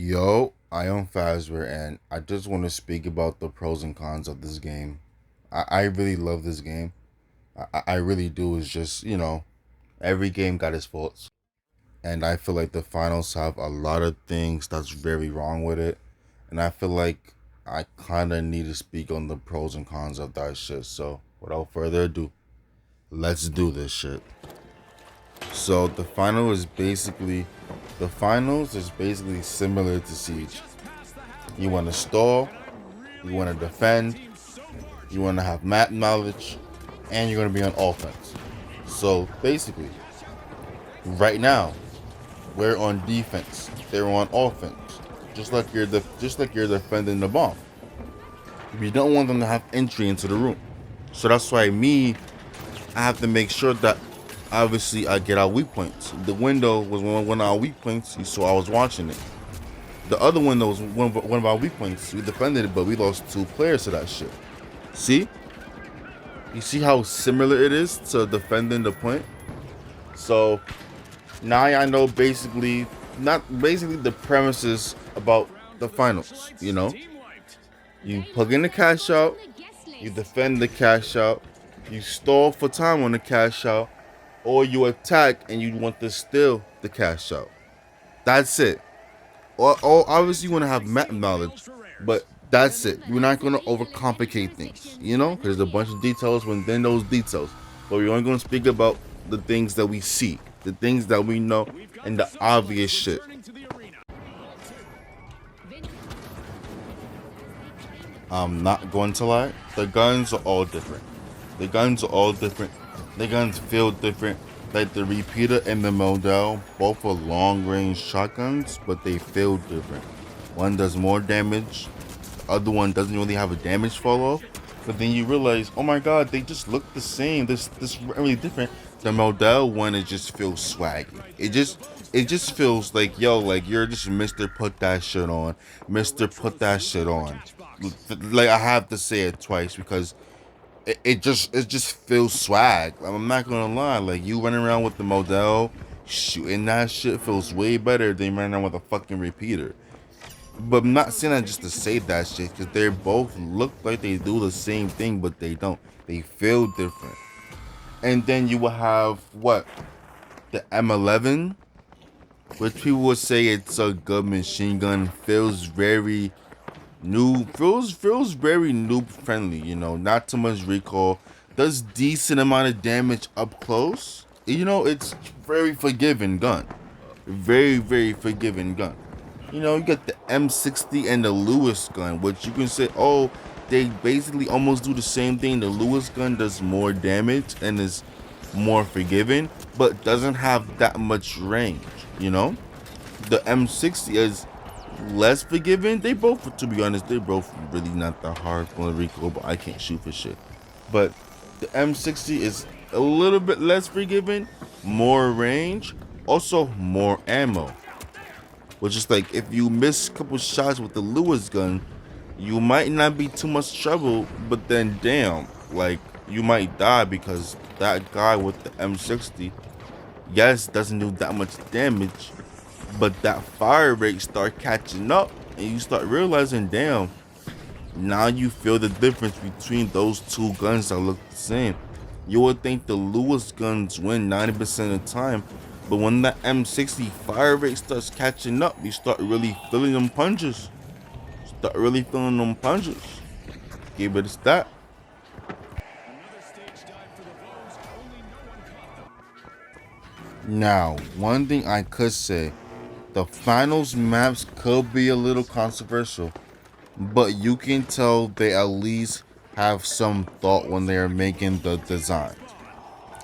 Yo, I am Fazbear, and I just want to speak about the pros and cons of this game. I really love this game. I really do. It's just, every game got its faults. And I feel like the finals have a lot of things that's very wrong with it. And I feel like I kind of need to speak on the pros and cons of that shit. So, without further ado, let's do this shit. So, the finals is basically similar to Siege. You want to stall, you want to defend, you want to have map knowledge, and you're going to be on offense. So basically, right now, we're on defense. They're on offense. Just like you're defending the bomb. You don't want them to have entry into the room. So that's why I have to make sure that obviously I get our weak points. The window was one of our weak points, so I was watching it. The other window was one of our weak points. We defended it, but we lost 2 players to that shit. See? You see how similar it is to defending the point? So now I know not basically the premises about the finals, You plug in the cash out, you defend the cash out, you stall for time on the cash out, or you attack and you want to steal the cash out. That's it. Or obviously you want to have map knowledge, but that's it. We're not going to overcomplicate things, because there's a bunch of details within those details. But we're only going to speak about the things that we see, the things that we know, and the obvious shit. I'm not going to lie, the guns are all different. The guns are all different. The guns feel different. Like the repeater and the Model, both are long range shotguns, but they feel different. One does more damage, the other one doesn't really have a damage fall off. But then you realize, oh my god, they just look the same. This really different. The Model one, it just feels swaggy. It just feels like, yo, like you're just Mr. Put that shit on. Mr. Put that shit on. Like I have to say it twice because it just feels swag. I'm not gonna lie, like you running around with the Model shooting that shit feels way better than running around with a fucking repeater. But I'm not saying that just to say that shit, because they both look like they do the same thing, but they don't. They feel different. And then you will have what? The M11, which people would say it's a good machine gun, feels very feels very noob friendly, not too much recoil, does decent amount of damage up close. It's very forgiving gun. Very forgiving gun. You got the M60 and the Lewis gun, which you can say, oh, they basically almost do the same thing. The Lewis gun does more damage and is more forgiving, but doesn't have that much range, The M60 is less forgiving. They both, to be honest, they're both really not that hard for the recoil, but I can't shoot for shit. But the M60 is a little bit less forgiving, more range, also more ammo. Which is like, if you miss a couple shots with the Lewis gun, you might not be too much trouble, but then damn, like you might die because that guy with the M60, yes, doesn't do that much damage, but that fire rate start catching up and you start realizing, damn, now you feel the difference between those 2 guns that look the same. You would think the Lewis guns win 90% of the time, but when that M60 fire rate starts catching up, you start really feeling them punches. Give it a stat. Now, one thing I could say, the finals maps could be a little controversial, but you can tell they at least have some thought when they are making the designs,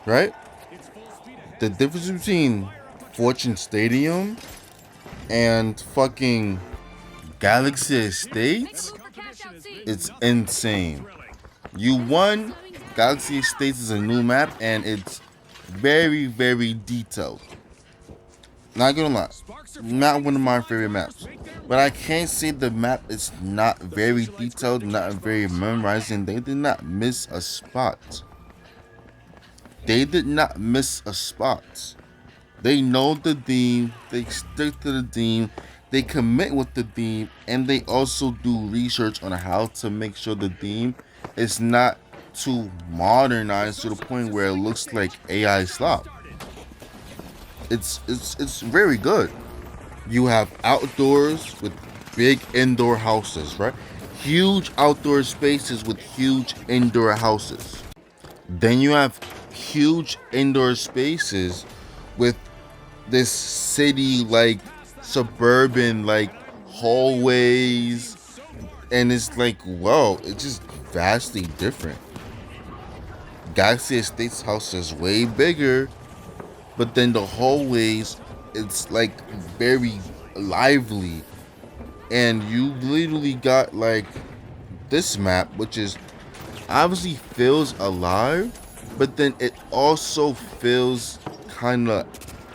right? The difference between Fortune Stadium and fucking Galaxy Estates, it's insane. You won. Galaxy Estates is a new map and it's very detailed. Not gonna lie, not one of my favorite maps. But I can't say the map is not very detailed, not very memorizing. They did not miss a spot. They know the theme, they stick to the theme, They commit with the theme, and they also do research on how to make sure the theme is not too modernized to the point where it looks like AI slop. It's very good. You have outdoors with big indoor houses, right? Huge outdoor spaces with huge indoor houses. Then you have huge indoor spaces with this city like suburban like hallways, and it's like, whoa, it's just vastly different. Galaxy Estates house is way bigger, but then the hallways, it's like very lively, and you literally got like this map, which is obviously feels alive, but then it also feels kind of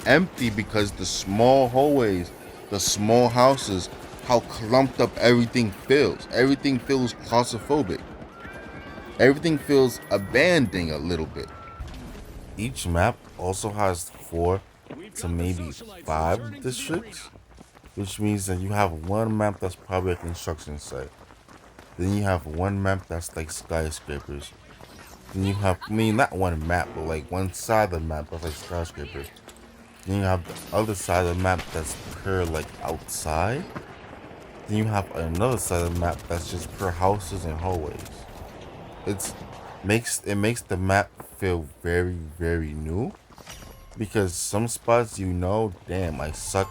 empty because the small hallways, the small houses, how clumped up everything feels. Everything feels claustrophobic. Everything feels abandoned a little bit. Each map also has 4 to maybe 5 districts, which means that you have one map that's probably a construction site. Then you have one map that's like skyscrapers. Then you have, I mean, not one map, but like one side of the map that's like skyscrapers. Then you have the other side of the map that's pure like outside. Then you have another side of the map that's just pure houses and hallways. It makes the map feel very, very new, because some spots, damn, I suck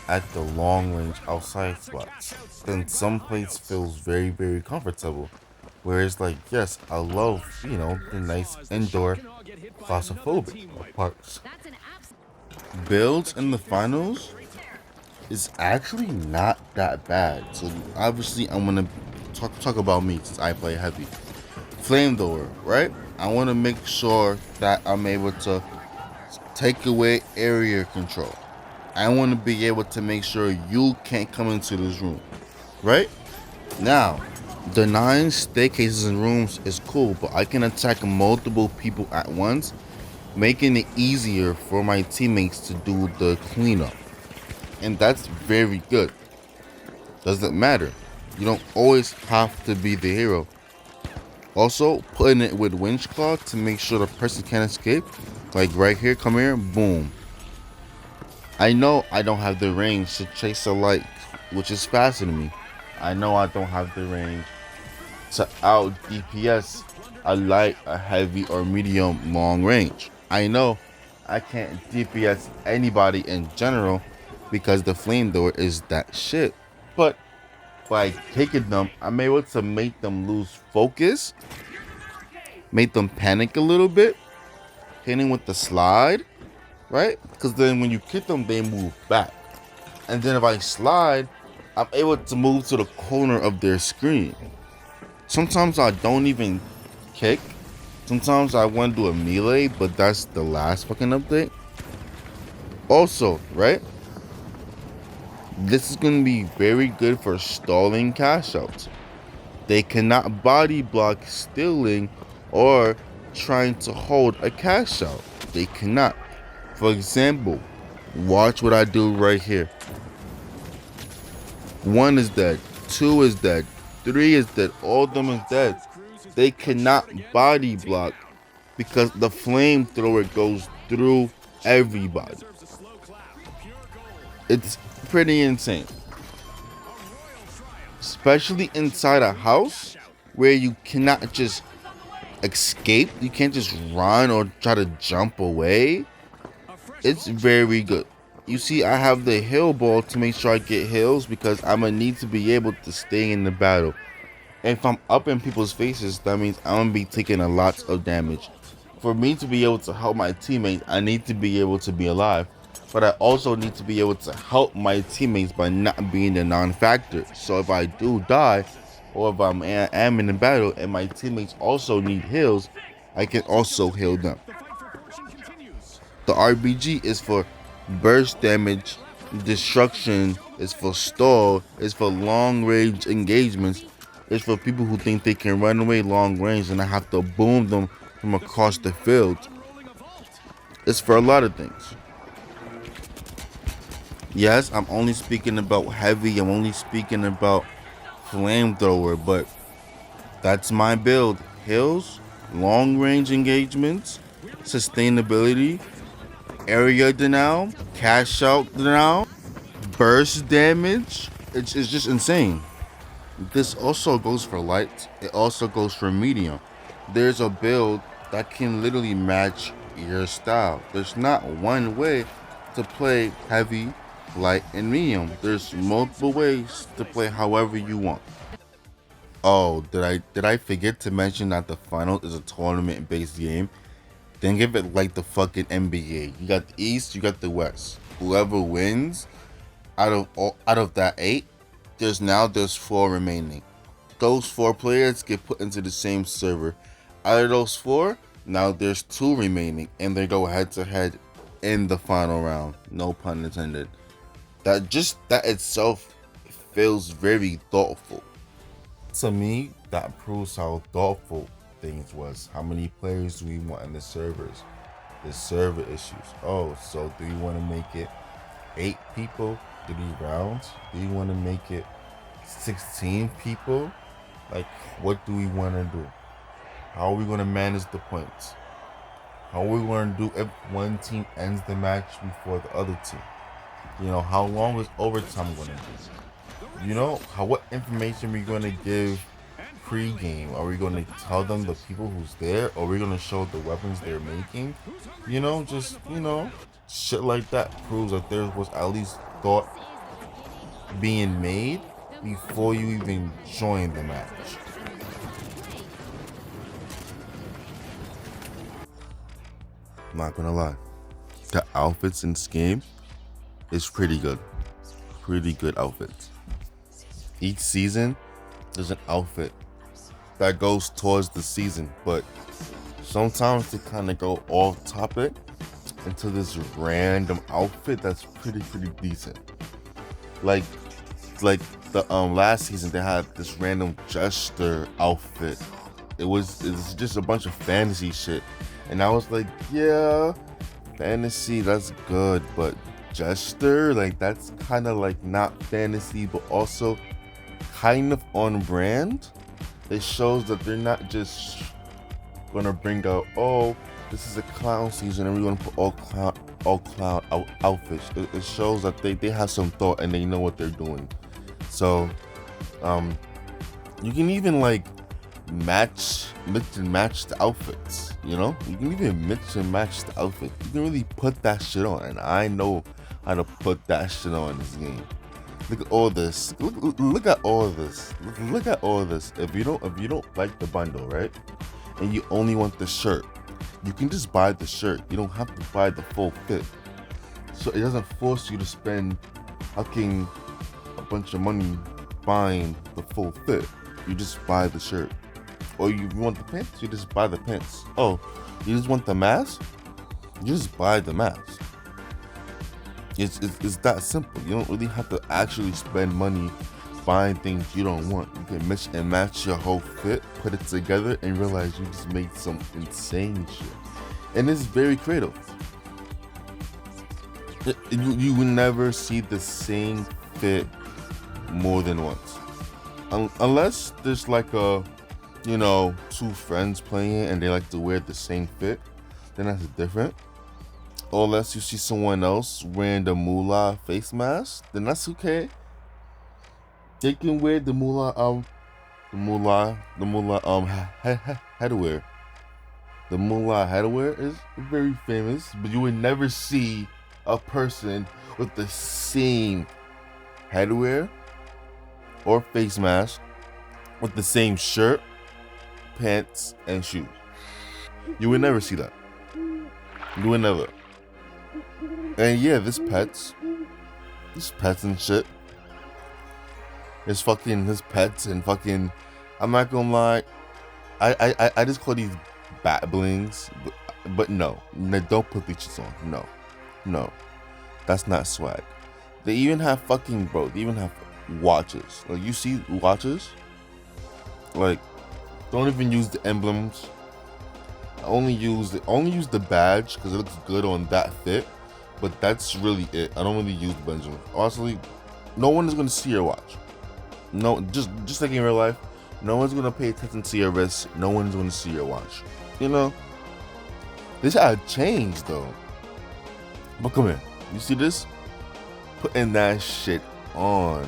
at the long range outside spots. Then some place feels very, very comfortable. Whereas like, yes, I love, the nice indoor claustrophobic parks. Builds in the finals is actually not that bad. So obviously I'm gonna talk about me since I play heavy. Flamethrower, right? I wanna make sure that I'm able to take away area control. I want to be able to make sure you can't come into this room, right? Now, the 9 staircases and rooms is cool, but I can attack multiple people at once, making it easier for my teammates to do the cleanup. And that's very good. Doesn't matter. You don't always have to be the hero. Also, putting it with winch claw to make sure the person can't escape. Like right here, come here, boom. I know I don't have the range to chase a light, which is faster than me. I know I don't have the range to out DPS a light, a heavy, or medium long range. I know I can't DPS anybody in general because the flamethrower is that shit. But by taking them, I'm able to make them lose focus, make them panic a little bit, hitting with the slide, right? Because then when you kick them, they move back. And then if I slide, I'm able to move to the corner of their screen. Sometimes I don't even kick. Sometimes I want to do a melee, but that's the last fucking update. Also, right? This is going to be very good for stalling cash outs. They cannot body block stealing or trying to hold a cash out. They cannot. For example, watch what I do right here. 1 is dead, 2 is dead, 3 is dead, all of them is dead. They cannot body block because the flamethrower goes through everybody. It's pretty insane. Especially inside a house where you cannot just escape, you can't just run or try to jump away. It's very good. You see, I have the heal ball to make sure I get heals because I'm going to need to be able to stay in the battle. If I'm up in people's faces, that means I'm going to be taking a lot of damage. For me to be able to help my teammates, I need to be able to be alive. But I also need to be able to help my teammates by not being the non-factor. So if I do die, or if I'm in the battle and my teammates also need heals, I can also heal them. The RBG is for burst damage, destruction, is for stall, is for long range engagements, is for people who think they can run away long range and I have to boom them from across the field. It's for a lot of things. Yes, I'm only speaking about heavy. I'm only speaking about flamethrower, but that's my build. Hills, long range engagements, sustainability, area denial, cash out denial, burst damage. It's just insane. This also goes for light. It also goes for medium. There's a build that can literally match your style. There's not one way to play heavy, light, and medium. There's multiple ways to play however you want. Oh, did I forget to mention that the final is a tournament based game? Then give it like the fucking NBA. You got the East, you got the West. Whoever wins out of that 8, there's 4 remaining. Those 4 players get put into the same server. Out of those 4, now there's 2 remaining, and they go head to head in the final round. No pun intended. That itself feels very thoughtful. To me, that proves how thoughtful things was. How many players do we want in the servers? The server issues. Oh, so do you want to make it 8 people, 3 rounds? Do you want to make it 16 people? Like, what do we want to do? How are we going to manage the points? How are we going to do if one team ends the match before the other team? You know, how long is overtime going to be? You know, what information are we going to give pre-game? Are we going to tell them the people who's there? Or are we going to show the weapons they're making? You know, just, shit like that proves that there was at least thought being made before you even join the match. I'm not gonna lie, the outfits in this game is pretty good. Pretty good outfits. Each season, there's an outfit that goes towards the season, but sometimes they kind of go off topic into this random outfit that's pretty decent. Like the last season, they had this random jester outfit. It's just a bunch of fantasy shit, and I was like, yeah, fantasy, that's good, but jester, like, that's kind of like not fantasy, but also kind of on brand. It shows that they're not just gonna bring out, oh, this is a clown season and we're gonna put all clown outfits. It shows that they have some thought and they know what they're doing. So you can even like mix and match the outfits. You can even mix and match the outfits. You can really put that shit on, and I know how to put that shit on in this game. Look at all this. Look at all this. Look at all this. If you don't like the bundle, right, and you only want the shirt, you can just buy the shirt. You don't have to buy the full fit. So it doesn't force you to spend fucking a bunch of money buying the full fit. You just buy the shirt. Or you want the pants, you just buy the pants. Oh, you just want the mask? You just buy the mask. It's that simple. You don't really have to actually spend money buying things you don't want. You can mix and match your whole fit, put it together, and realize you just made some insane shit. And it's very creative. You will never see the same fit more than once. Unless there's like two friends playing and they like to wear the same fit, then that's different. Or unless you see someone else wearing the moolah face mask, then that's okay. They can wear the moolah headwear. The moolah headwear is very famous, but you would never see a person with the same headwear or face mask with the same shirt, pants, and shoes. You would never see that. You would never. And yeah, this pets and shit. His pets and fucking. I'm not gonna lie. I just call these bat blings, but no, don't put these shits on. No, that's not swag. They even have they even have watches. Like, you see watches. Like, don't even use the emblems. Only use the badge because it looks good on that fit. but that's really it. I don't really use Benjamin. Honestly, no one is gonna see your watch. No, just like in real life, no one's gonna pay attention to your wrist. No one's gonna see your watch. You know, this had changed though. But come here, you see this? Putting that shit on.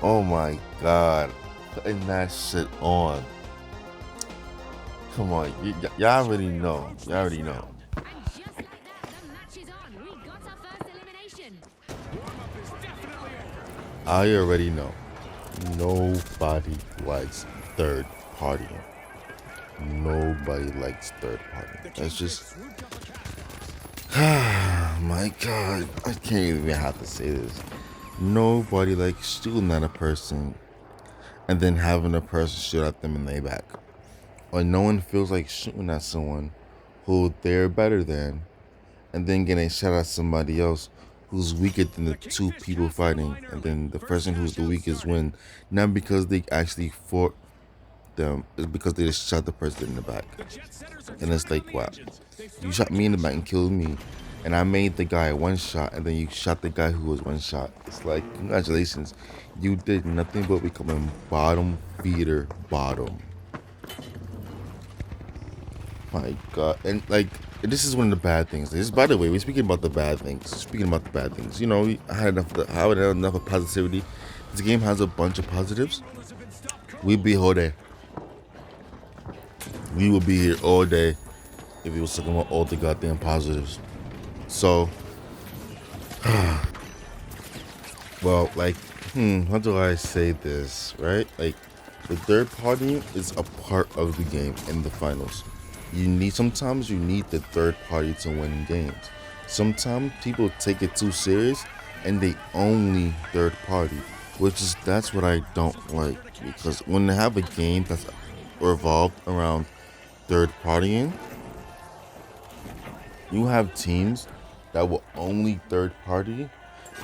Oh my god, putting that shit on. Come on, y'all already know. Y'all already know. I already know. Nobody likes third party. Nobody likes third party. That's just. My god, I can't even have to say this. Nobody likes shooting at a person and then having a person shoot at them in their back. Or no one feels like shooting at someone who they're better than and then getting shot at somebody else who's weaker than the two people fighting, and then the person who's the weakest win, not because they actually fought them, it's because they just shot the person in the back. And it's like, wow, you shot me in the back and killed me, and I made the guy one shot, and then you shot the guy who was one shot. It's like, congratulations, you did nothing but becoming bottom feeder bottom. My god. And like, this is one of the bad things. This, by the way, we're speaking about the bad things. Speaking about the bad things, you know, I had enough of positivity. This game has a bunch of positives. We'd be all day. We would be here all day if we was talking about all the goddamn positives. So, well, like, how do I say this, right? Like, the third party is a part of the game in the finals. Sometimes you need the third party to win games. Sometimes people take it too serious and they only third party, that's what I don't like, because when they have a game that's revolved around third partying, you have teams that will only third party,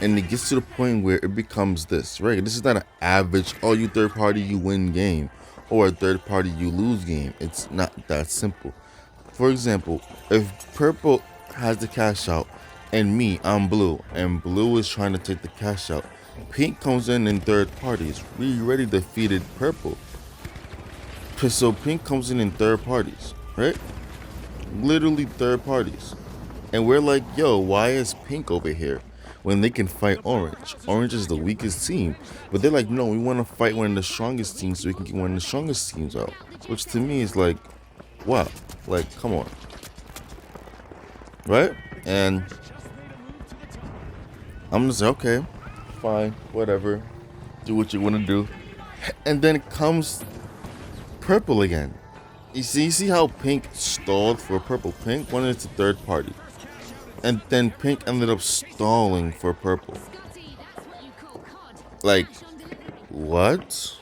and it gets to the point where it becomes this, right? This is not an average, oh, you third party, you win game, or a third party, you lose game. It's not that simple. For example, if purple has the cash out and I'm blue, and blue is trying to take the cash out, pink comes in third parties. We already defeated purple. So pink comes in third parties, right? Literally third parties. And we're like, yo, why is pink over here when they can fight orange? Orange is the weakest team. But they're like, no, we want to fight one of the strongest teams so we can get one of the strongest teams out. Which to me is like, wow, like, come on. Right? And I'm just like, okay, fine, whatever. Do what you want to do. And then it comes purple again. You see how pink stalled for purple? Pink wanted it to third party. And then pink ended up stalling for purple. Like, what?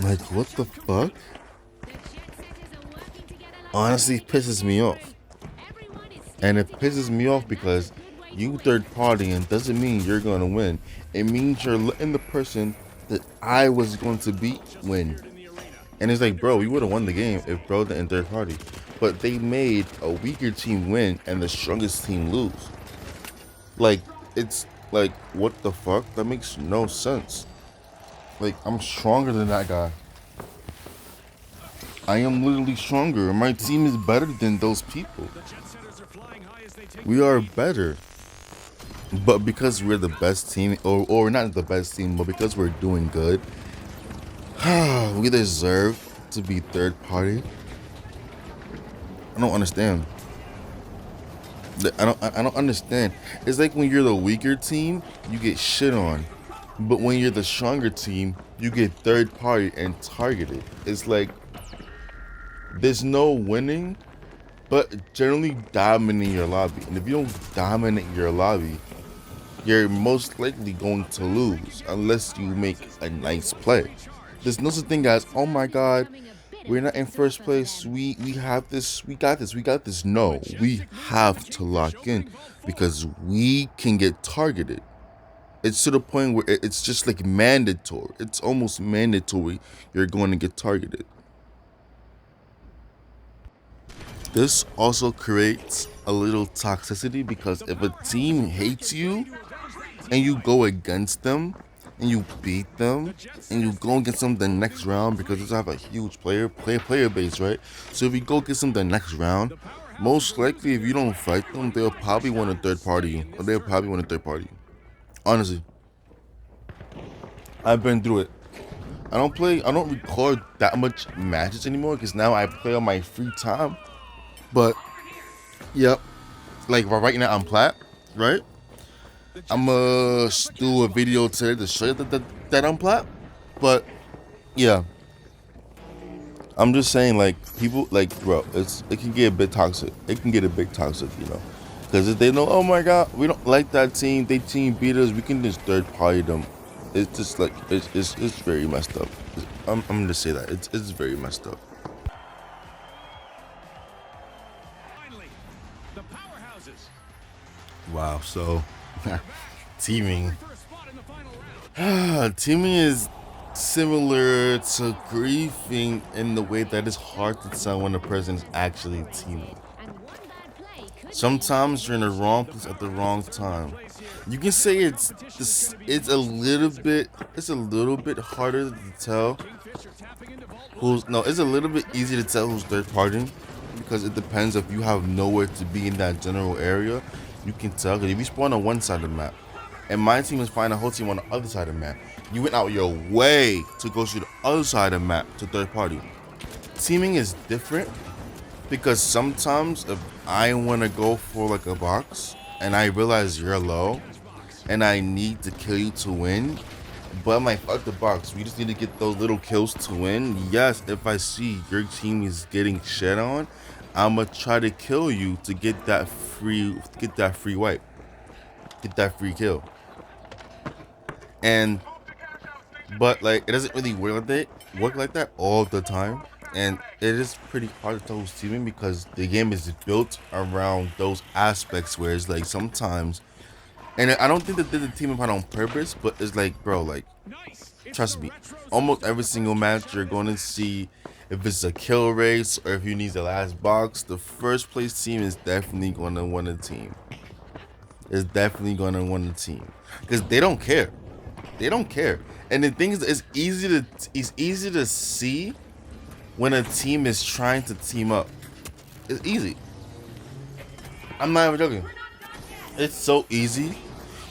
Like, what the fuck? Honestly, pisses me off. And it pisses me off because you third party and doesn't mean you're gonna win. It means you're letting the person that I was going to beat win. And it's like, bro, we would have won the game if bro didn't third party. But they made a weaker team win and the strongest team lose. Like, it's like, what the fuck? That makes no sense. Like, I'm stronger than that guy. I am literally stronger. My team is better than those people. We are better. But because we're the best team, or not the best team, but because we're doing good, we deserve to be third party. I don't understand. I don't understand. It's like when you're the weaker team, you get shit on. But when you're the stronger team, you get third party and targeted. It's like, there's no winning, but generally dominating your lobby. And if you don't dominate your lobby, you're most likely going to lose unless you make a nice play. There's no such thing as, oh my god, we're not in first place, we have this, we got this. No, we have to lock in because we can get targeted. It's to the point where it's just like mandatory. It's almost mandatory you're going to get targeted. this also creates a little toxicity, because if a team hates you and you go against them and you beat them and you go against them the next round, because they have a huge player base, right? So if you go against them the next round, most likely if you don't fight them, they'll probably want a third party, or they'll probably want a third party. Honestly, I've been through it. I don't record that much matches anymore, because now I play on my free time. But yep, like right now I'm plat, right? I'm gonna do a video today to show you that I'm plat. But yeah, I'm just saying, like, people, like, bro, it can get a bit toxic. It can get a bit toxic, you know, because if they know, oh my god, we don't like that team, they team beat us, we can just third party them. It's just like it's very messed up. I'm gonna say that it's very messed up. Finally, the powerhouses. Wow. So teaming. For a spot in the final round. Teaming is similar to griefing in the way that it's hard to tell when a person is actually teaming. Sometimes you're in the wrong place at the wrong time. You can say it's a little bit harder to tell it's a little bit easier to tell who's third party, because it depends. If you have nowhere to be in that general area, you can tell. Because if you spawn on one side of the map and my team is finding a whole team on the other side of the map, you went out your way to go to the other side of the map to third party. Teaming is different, because sometimes if I want to go for like a box and I realize you're low and I need to kill you to win, but I'm like, fuck the box, we just need to get those little kills to win. Yes, if I see your team is getting shit on, I'm gonna try to kill you to get that free wipe, get that free kill. But like, it doesn't really work like that all the time. And it is pretty hard to tell who's teaming, because the game is built around those aspects where it's like sometimes, and I don't think that they did the teaming part on purpose, but it's like, bro, like, trust me, almost every single match you're going to see, if it's a kill race or if you need the last box, the first place team is definitely going to win a team. It's definitely going to win a team, because they don't care. They don't care. And the thing is, it's easy to see when a team is trying to team up. It's easy. I'm not even joking. It's so easy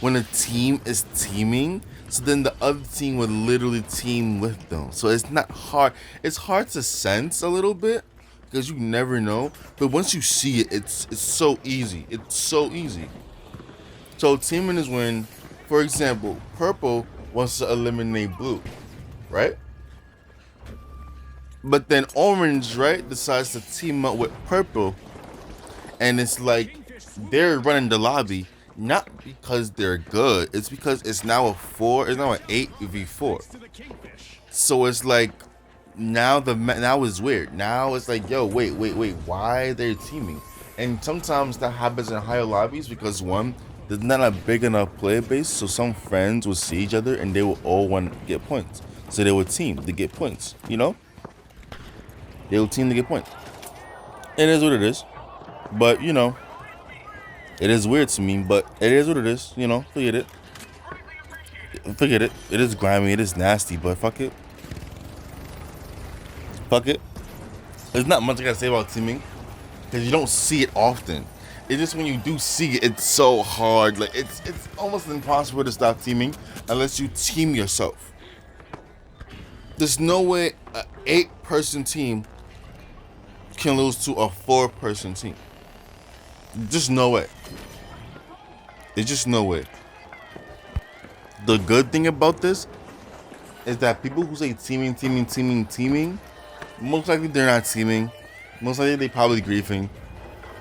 when a team is teaming, so then the other team would literally team with them. So it's not hard. It's hard to sense a little bit, because you never know. But once you see it, it's so easy. It's so easy. So teaming is when, for example, purple wants to eliminate blue, right? But then orange, right, decides to team up with purple, and it's like they're running the lobby not because they're good. It's because it's now an 8v4. So it's like now it's weird. Now it's like, yo, wait, why are they teaming? And sometimes that happens in higher lobbies, because one, there's not a big enough player base, so some friends will see each other and they will all want to get points. So they will team to get points, you know? They will team to get points. It is what it is. But, you know, it is weird to me, but it is what it is, you know? Forget it. Forget it. It is grimy, it is nasty, but fuck it. Fuck it. There's not much I gotta say about teaming, because you don't see it often. It's just when you do see it, it's so hard. Like, it's almost impossible to stop teaming unless you team yourself. There's no way an 8-person team can lose to a 4-person team. Just no way. There's just no way. The good thing about this is that people who say teaming, most likely they're not teaming. Most likely they probably griefing.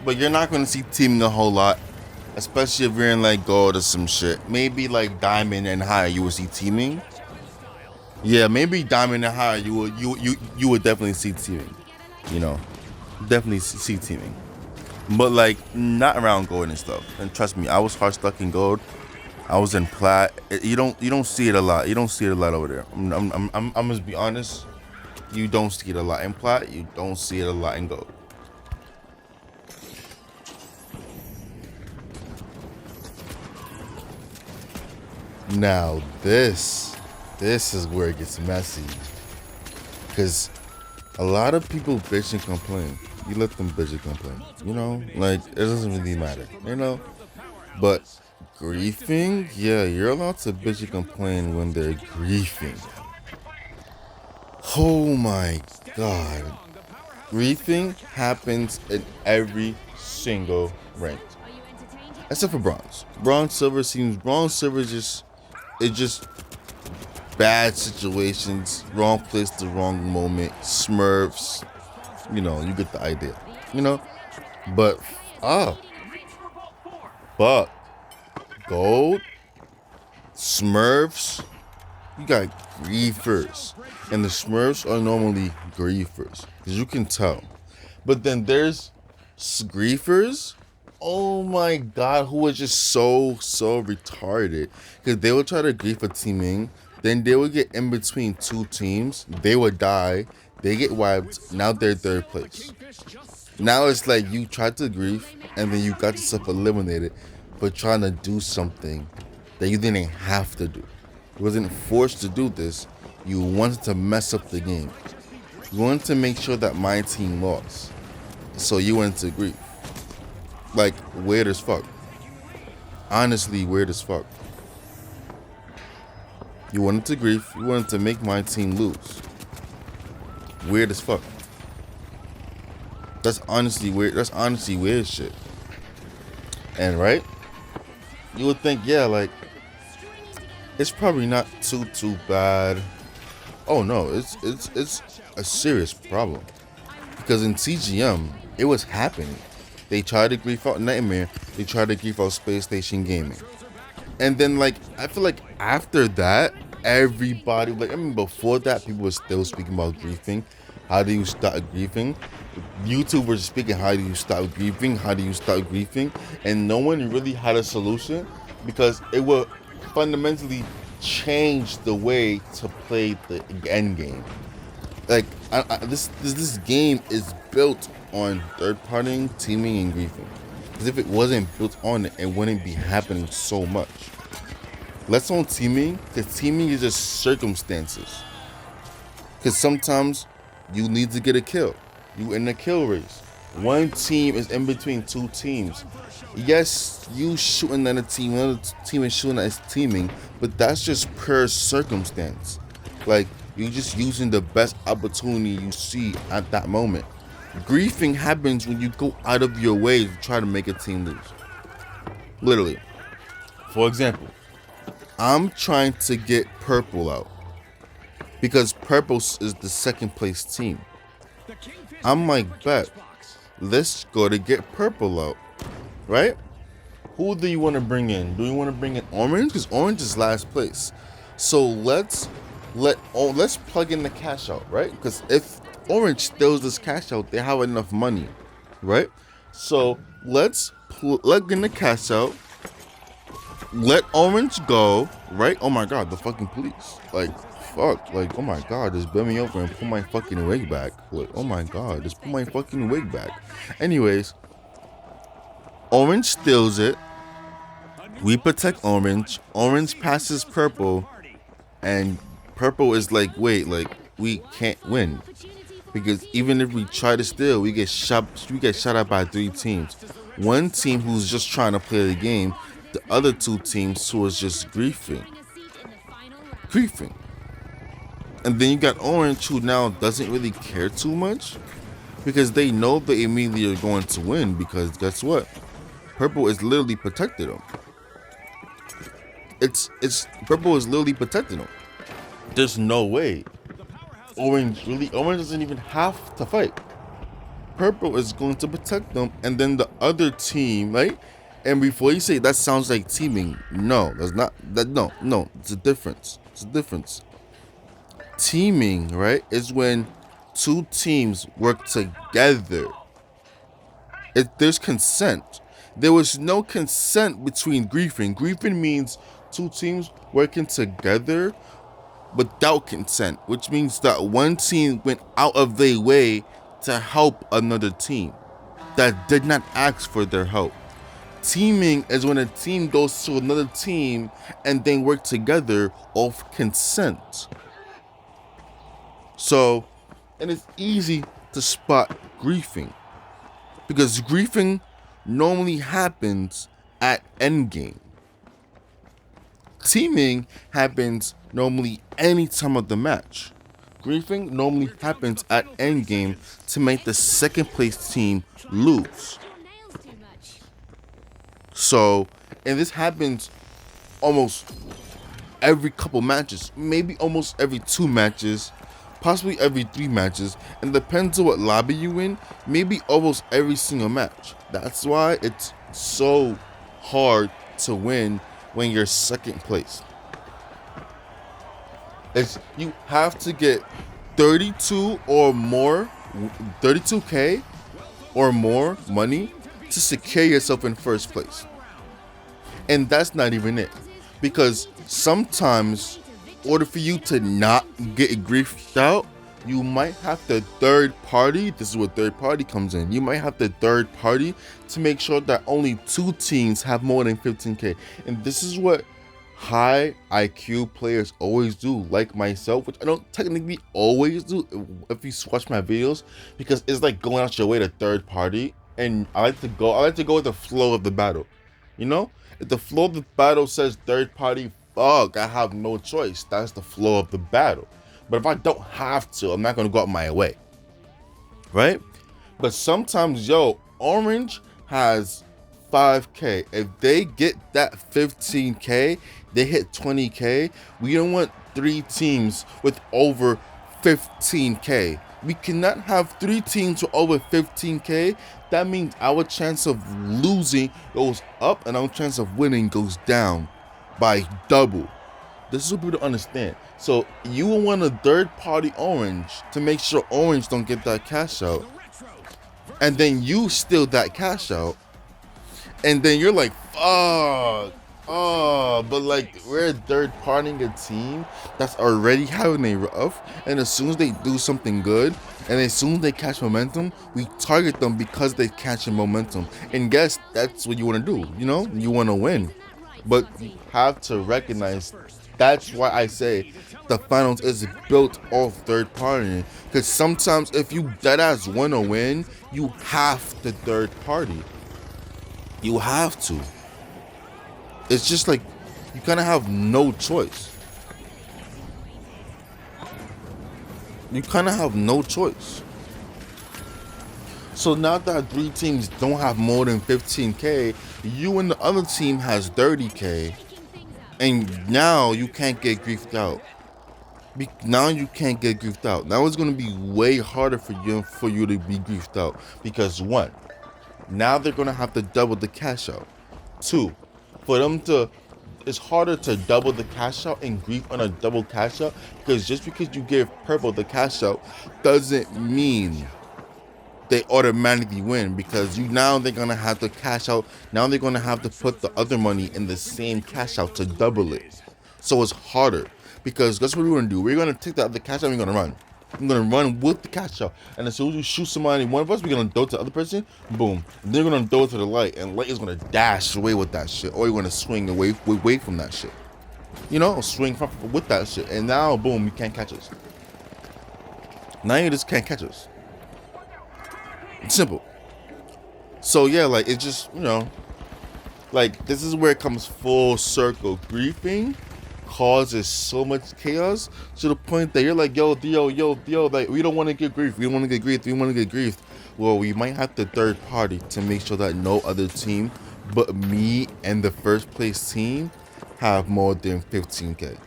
But you're not going to see teaming a whole lot, especially if you're in like gold or some shit. Maybe like diamond and higher, you will see teaming. Yeah, maybe diamond and higher, you would definitely see teaming. You know, definitely see teaming. But like not around gold and stuff. And trust me, I was hard stuck in gold. I was in plat. You don't see it a lot. You don't see it a lot over there. I'm gonna be honest. You don't see it a lot in plat. You don't see it a lot in gold. Now this is where it gets messy. Because a lot of people bitch and complain. You let them bitch and complain. You know? Like, it doesn't really matter. You know? But griefing? Yeah, you're allowed to bitch and complain when they're griefing. Oh my god. Griefing happens in every single rank. Except for bronze. Bronze, silver is just bad situations, wrong place, the wrong moment, Smurfs. You know, you get the idea. You know? But fuck. Gold, Smurfs, you got griefers. And the Smurfs are normally griefers. Because you can tell. But then there's griefers. Oh my god, who was just so retarded. Because they would try to grief a teaming. Then they would get in between two teams. They would die. They get wiped. Now they're third place. Now it's like you tried to grief and then you got yourself eliminated for trying to do something that you didn't have to do. You wasn't forced to do this. You wanted to mess up the game. You wanted to make sure that my team lost. So you went to grief. Like, weird as fuck. Honestly, weird as fuck. You wanted to grief. You wanted to make my team lose. Weird as fuck. That's honestly weird. That's honestly weird shit. And right? You would think, yeah, like, it's probably not too bad. Oh no, it's a serious problem. Because in TGM, it was happening. They tried to grief out Nightmare. They tried to grief out Space Station Gaming. And then, like, I feel like after that, everybody, like, I mean, before that, people were still speaking about griefing. How do you stop griefing? YouTube was speaking, how do you stop griefing? How do you stop griefing? And no one really had a solution because it would fundamentally change the way to play the end game. Like, this game is built on third-party teaming and griefing. Because if it wasn't built on it, it wouldn't be happening so much. Let's on teaming, because teaming is just circumstances. Because sometimes you need to get a kill. You in a kill race. One team is in between two teams. Yes, you shooting at a team, another team is shooting at its teaming, but that's just per circumstance. Like, you're just using the best opportunity you see at that moment. Griefing happens when you go out of your way to try to make a team lose. Literally. For example, I'm trying to get purple out because purple is the second place team. I'm like, bet, let's go to get purple out, right? Who do you want to bring in? Do you want to bring in orange? Because orange is last place. So let's plug in the cash out, right? Because if orange steals this cash out, they have enough money, right? So let's plug in the cash out. Let orange go, right? Oh my god, the fucking police. Like, fuck. Like, oh my god, just bend me over and put my fucking wig back. Like, oh my god, just put my fucking wig back. Anyways, orange steals it. We protect orange. Orange passes purple. And purple is like, wait, like, we can't win. Because even if we try to steal, we get shot at by 3 teams. One team who's just trying to play the game. The other 2 teams who is just griefing. And then you got orange who now doesn't really care too much because they know they immediately are going to win because guess what? Purple is literally protecting them. Purple is literally protecting them. There's no way. Orange doesn't even have to fight. Purple is going to protect them and then the other team, right? And before you say that sounds like teaming, no, that's not that. No, it's a difference. Teaming, right, is when 2 teams work together. There's consent. There was no consent between griefing. Griefing means 2 teams working together without consent, which means that one team went out of their way to help another team that did not ask for their help. Teaming is when a team goes to another team and they work together off consent. So, and it's easy to spot griefing because griefing normally happens at endgame. Teaming happens normally any time of the match. Griefing normally happens at endgame to make the second place team lose. So, and this happens almost every couple matches, maybe almost every 2 matches, possibly every 3 matches, and depends on what lobby you in, maybe almost every single match. That's why it's so hard to win when you're second place. You have to get 32 or more, 32K or more money to secure yourself in first place. And that's not even it. Because sometimes, in order for you to not get griefed out, you might have to third party. This is where third party comes in. You might have to third party to make sure that only 2 teams have more than 15K. And this is what high IQ players always do, like myself, which I don't technically always do if you watch my videos, because it's like going out your way to third party. And I like to go with the flow of the battle. You know, if the flow of the battle says third party, fuck, I have no choice. That's the flow of the battle. But if I don't have to, I'm not gonna go out my way, right? But sometimes, Orange has 5K. If they get that 15K, they hit 20K. We don't want 3 teams with over 15K. We cannot have 3 teams with over 15K. That means our chance of losing goes up and our chance of winning goes down by double. This is what people don't understand. So you will want a third party Orange to make sure Orange don't get that cash out. And then you steal that cash out. And then you're like, fuck. Oh, but like we're third partying a team that's already having a rough, and as soon as they do something good, and as soon as they catch momentum, we target them because they catching momentum. And guess that's what you want to do. You want to win, but you have to recognize. That's why I say the finals is built off third partying. Because sometimes if you deadass want to win, you have to third party. You have to. It's just like you kind of have no choice. You kind of have no choice. So now that 3 teams don't have more than 15K, you and the other team has 30K, and now you can't get griefed out. Now you can't get griefed out. Now it's going to be way harder for you to be griefed out, because 1, now they're going to have to double the cash out. 2, for them to, it's harder to double the cash out and grief on a double cash out, because just because you give purple the cash out doesn't mean they automatically win, because now they're gonna have to cash out. Now they're gonna have to put the other money in the same cash out to double it. So it's harder, because that's what we're gonna do. We're gonna take the other cash out and we're gonna run. I'm gonna run with the cash out, and as soon as you shoot somebody, one of us, we're gonna throw it to the other person, boom. And they're gonna throw it to the light, and light is gonna dash away with that shit, or you're gonna swing away from that shit. Swing with that shit, and now boom, you can't catch us. Now you just can't catch us. It's simple. So yeah, like it's just like this is where it comes full circle. Griefing causes so much chaos to the point that you're like, yo, like we don't want to get griefed. We want to get griefed. Well, we might have to third party to make sure that no other team but me and the first place team have more than 15K.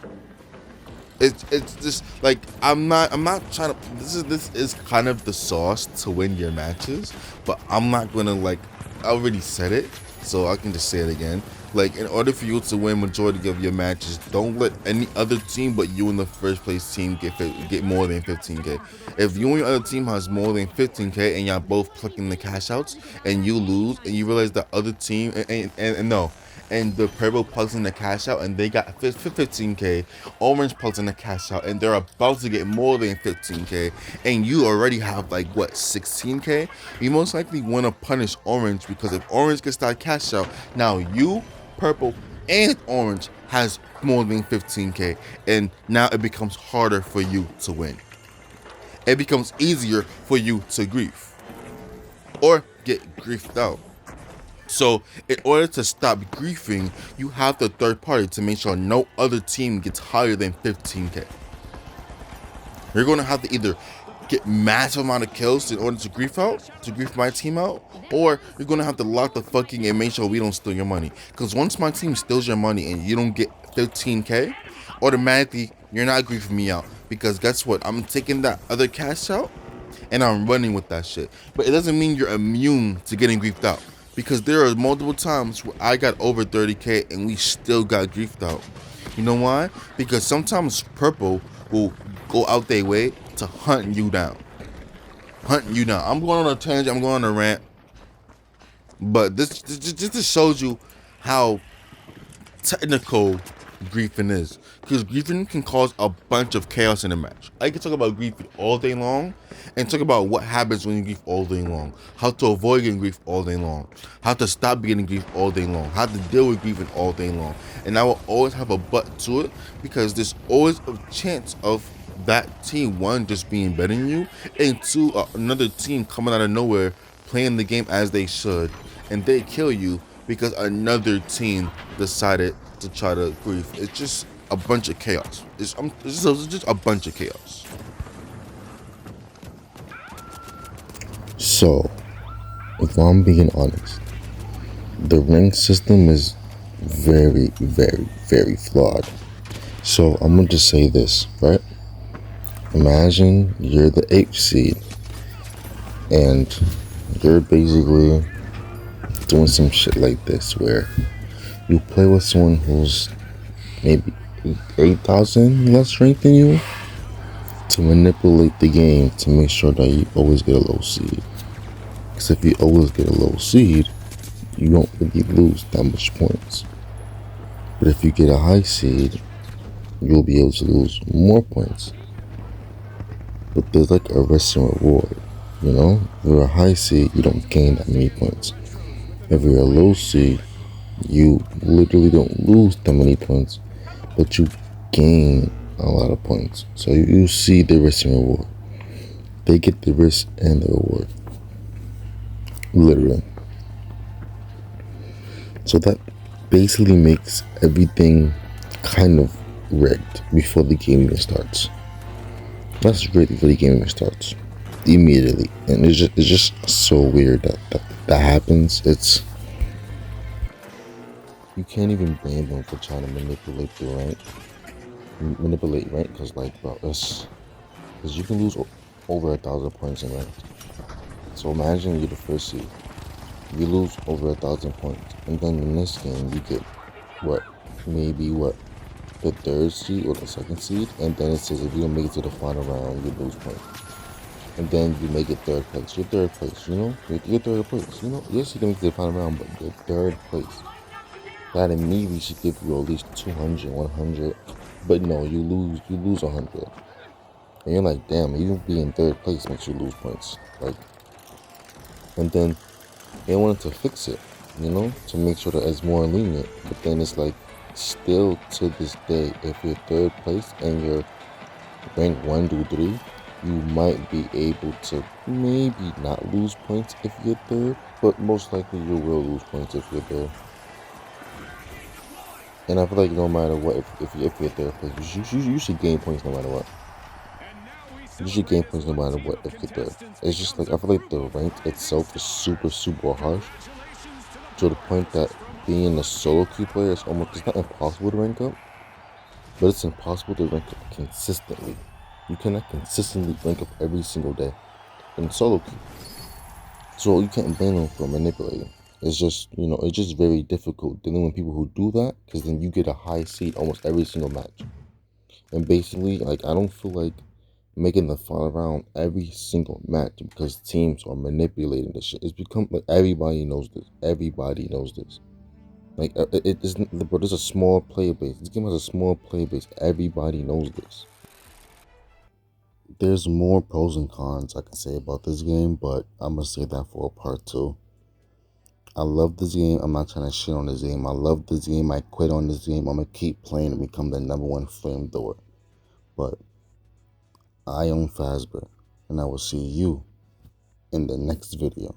It's just like I'm not trying to. This is kind of the sauce to win your matches, but I'm not gonna I already said it, so I can just say it again. Like, in order for you to win majority of your matches, don't let any other team but you and the first place team get more than 15K. If you and your other team has more than 15K and y'all both plucking the cash outs and you lose and you realize the other team and no, and the purple plugs in the cash out and they got 15k, orange plugs in the cash out and they're about to get more than 15k, and you already have like what, 16k, you most likely want to punish orange, because if orange gets that cash out, now you, purple, and orange has more than 15k, and now it becomes harder for you to win. It becomes easier for you to grief or get griefed out. So in order to stop griefing, you have the third party to make sure no other team gets higher than 15k. You're going to have to either get massive amount of kills in order to grief my team out, or you're going to have to lock the fucking and make sure we don't steal your money. Because once my team steals your money and you don't get 15k, automatically you're not griefing me out, because guess what, I'm taking that other cash out and I'm running with that shit. But it doesn't mean you're immune to getting griefed out, because there are multiple times where I got over 30k and we still got griefed out. You know why? Because sometimes purple will go out their way to hunt you down. I'm going on a tangent, I'm going on a rant, but this just shows you how technical griefing is, because griefing can cause a bunch of chaos in a match. I can talk about griefing all day long and talk about what happens when you grief all day long, how to avoid getting grief all day long, how to stop getting grief all day long, how to deal with griefing all day long. And I will always have a but to it, because there's always a chance of that team, one, just being better than you, and two, another team coming out of nowhere playing the game as they should, and they kill you because another team decided to try to grief. It's just a bunch of chaos. It's just a bunch of chaos. So, if I'm being honest, the rank system is very, very, very flawed. So I'm gonna just say this, right? Imagine you're the 8th seed and you're basically doing some shit like this, where you play with someone who's maybe 8,000 less ranked than you, to manipulate the game to make sure that you always get a low seed. Because if you always get a low seed, you don't really lose that much points. But if you get a high seed, you'll be able to lose more points. But there's like a risk and reward, you know? If you're a high seed, you don't gain that many points. If you're a low seed, you literally don't lose that many points, but you gain a lot of points. So you see the risk and reward. They get the risk and the reward, literally. So that basically makes everything kind of rigged before the game even starts. That's rigged before the game even starts, immediately. And it's just so weird that happens. You can't even blame them for trying to manipulate the rank. Because like, bro, because you can lose over 1,000 points in rank. So imagine you're the first seed, you lose over 1,000 points, and then in this game you get the 3rd seed or the 2nd seed, and then it says if you don't make it to the final round, you lose points. And then you make it 3rd place. You're 3rd place, you know? You're 3rd place, you know? Yes, you can make it to the final round, but you're 3rd place. That immediately should give you at least 200, 100. But no, you lose 100. And you're like, damn, even being 3rd place makes you lose points. Like, and then they wanted to fix it, you know, to make sure that it's more lenient. But then it's like, still to this day, if you're 3rd place and you're ranked 1 to 3, you might be able to maybe not lose points if you're 3rd, but most likely you will lose points if you're 3rd. And I feel like no matter what, if you're 3rd place, you should gain points no matter what. You should gain points no matter what if you're 3rd. It's just like, I feel like the rank itself is super, super harsh, to the point that being a solo queue player is it's not impossible to rank up, but it's impossible to rank up consistently. You cannot consistently rank up every single day in solo queue. So you can't blame them for manipulating. It's just, you know, it's just very difficult dealing with people who do that, because then you get a high seed almost every single match. And basically, like, I don't feel like making the final round every single match, because teams are manipulating this shit. It's become like everybody knows this. Everybody knows this. Like it isn't, bro. There's a small player base. This game has a small player base. Everybody knows this. There's more pros and cons I can say about this game, but I'm gonna save that for a part 2. I love this game. I'm not trying to shit on this game. I love this game. I quit on this game. I'm gonna keep playing and become the #1 flamethrower. But I own Fazbear, and I will see you in the next video.